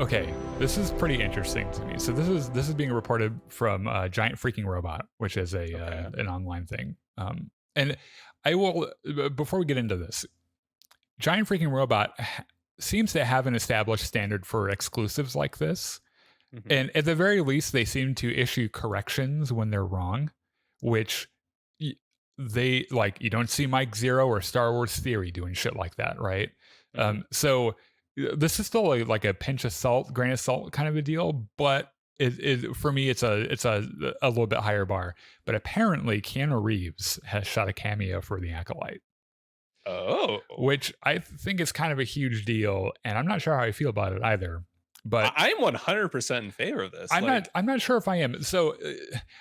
Okay, this is pretty interesting to me. So this is being reported from Giant Freaking Robot, which is a an online thing. And I will before we get into this, Giant Freaking Robot seems to have an established standard for exclusives like this. Mhm. And at the very least, they seem to issue corrections when they're wrong, which they like. You don't see Mike Zero or Star Wars Theory doing shit like that, right? So this is still like a pinch of salt, grain of salt kind of a deal, but for me, it's a little bit higher bar. But apparently, Keanu Reeves has shot a cameo for the Acolyte. Oh, Which I think is kind of a huge deal, and I'm not sure how I feel about it either. But I'm 100% in favor of this. I'm not sure if I am. So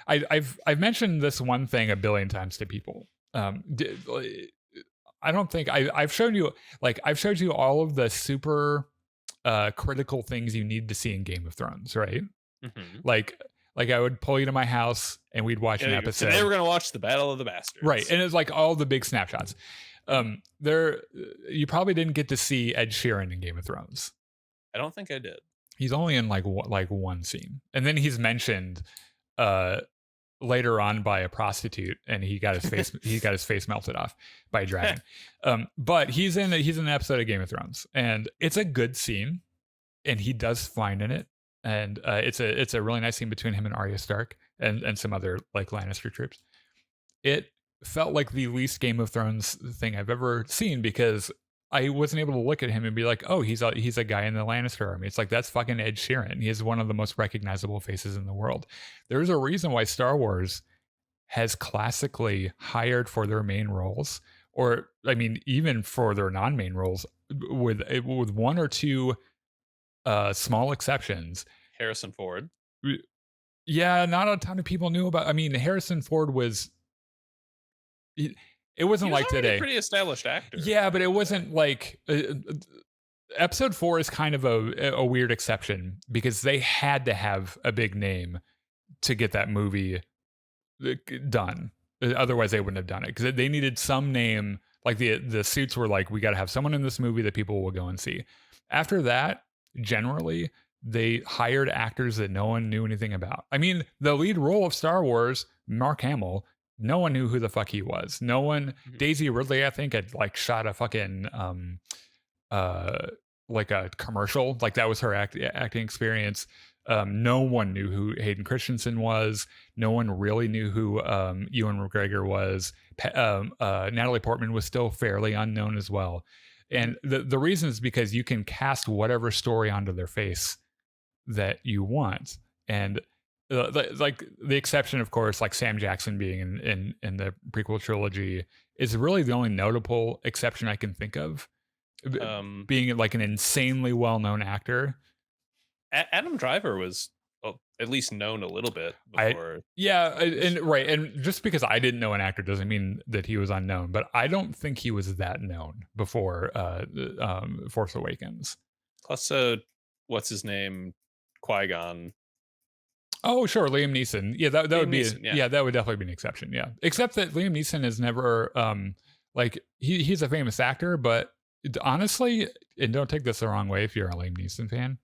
I've mentioned this one thing a billion times to people. I don't think I've shown you I've showed you all of the super critical things you need to see in Game of Thrones, right? Mhm. Like I would pull you to my house and we'd watch an episode. Today we're gonna watch the Battle of the Bastards, right? And it's like all the big snapshots. There, you probably didn't get to see Ed Sheeran in Game of Thrones. I don't think I did. He's only in like one scene, and then he's mentioned later on by a prostitute, and he got his face melted off by a dragon. But he's in an episode of Game of Thrones, and it's a good scene, and he does fine in it, and it's a really nice scene between him and Arya Stark and some other like Lannister troops. It felt like the least Game of Thrones thing I've ever seen because I wasn't able to look at him and be like, oh, he's a guy in the Lannister army. It's like, that's fucking Ed Sheeran. He is one of the most recognizable faces in the world. There's a reason why Star Wars has classically hired for their main roles, or I mean, even for their non-main roles, with one or two small exceptions. Harrison Ford. Yeah, not a ton of people knew about. I mean, Harrison Ford was. It wasn't like today. A pretty established actor. Yeah, but it wasn't like episode 4 is kind of a weird exception because they had to have a big name to get that movie done. Otherwise, they wouldn't have done it because they needed some name. Like the suits were like, we got to have someone in this movie that people will go and see. After that, generally, they hired actors that no one knew anything about. I mean, the lead role of Star Wars, Mark Hamill, no one knew who the fuck he was. No one. Daisy Ridley, I think, had like shot a fucking like a commercial. Like that was her acting experience. No one knew who Hayden Christensen was. No one really knew who Ewan McGregor was. Natalie Portman was still fairly unknown as well. And the reason is because you can cast whatever story onto their face that you want. And like the exception, of course, like Sam Jackson being in the prequel trilogy is really the only notable exception I can think of. Being like an insanely well-known actor. Adam Driver was at least known a little bit before. And just because I didn't know an actor doesn't mean that he was unknown, but I don't think he was that known before Force Awakens. Plus, what's his name? Qui-Gon. Oh, sure, Liam Neeson. Yeah, that would be that would definitely be an exception. Yeah, except that Liam Neeson is never like he's a famous actor, but honestly, and don't take this the wrong way if you're a Liam Neeson fan,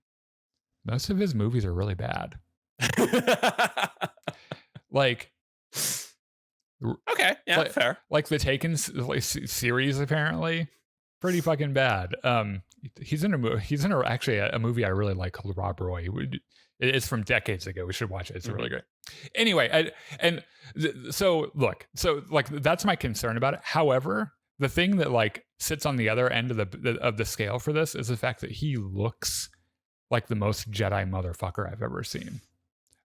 most of his movies are really bad. Like, okay, yeah, fair. Like the Taken series, apparently, pretty fucking bad. He's in actually a movie I really like called Rob Roy. It's from decades ago. We should watch it. It's really great. Anyway, so that's my concern about it. However, the thing that like sits on the other end of the scale for this is the fact that he looks like the most Jedi motherfucker I've ever seen.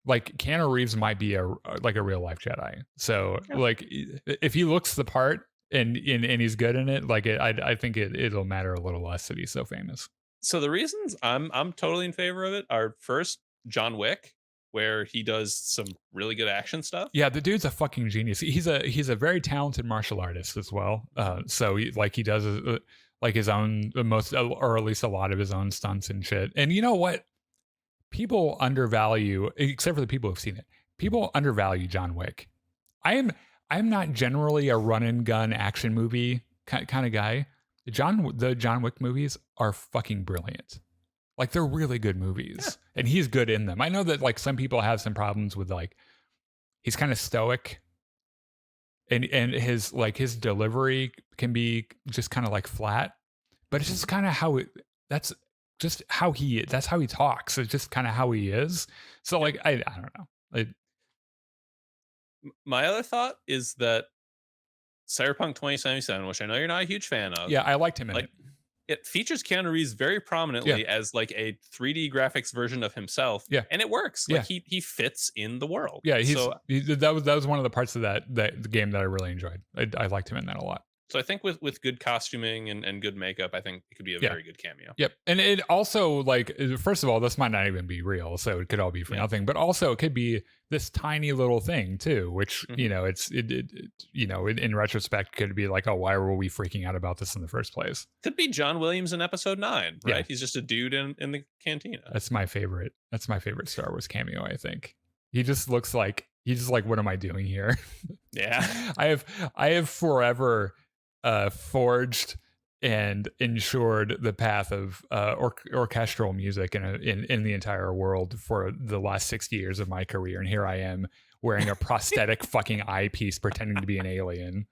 Like Keanu Reeves might be a real life Jedi. So like if he looks the part and he's good in it, like I think it'll matter a little less that he's so famous. So the reasons I'm totally in favor of it are, first, John Wick, where he does some really good action stuff. Yeah, the dude's a fucking genius. He's a very talented martial artist as well. So he does like his own or at least a lot of his own stunts and shit. And you know what? People undervalue, except for the people who've seen it. People undervalue John Wick. I'm not generally a run and gun action movie kind of guy. The John Wick movies are fucking brilliant. Like they're really good movies, and he's good in them. I know that like some people have some problems with like he's kind of stoic, and his delivery can be just kind of like flat, but it's just kind of how it. That's just how he. That's how he talks. It's just kind of how he is. So like I don't know. My other thought is that Cyberpunk 2077, which I know you're not a huge fan of. Yeah, I liked him in like it. it features Keanu Reeves very prominently as like a 3D graphics version of himself. Yeah. And it works. Yeah. Like he fits in the world. Yeah, so that was one of the parts of the game that I really enjoyed. I liked him in that a lot. So I think with good costuming and good makeup, I think it could be a very good cameo. Yep. And it also, like, first of all, this might not even be real, so it could all be for nothing. But also, it could be this tiny little thing too, which you know, in retrospect, could be like, oh, why were we freaking out about this in the first place? Could be John Williams in Episode 9, right? Yeah. He's just a dude in the cantina. That's my favorite. That's my favorite Star Wars cameo. I think he just looks like what am I doing here? Yeah. I have forever forged and ensured the path of orchestral music in the entire world for the last 60 years of my career, and here I am wearing a prosthetic fucking eyepiece pretending to be an alien.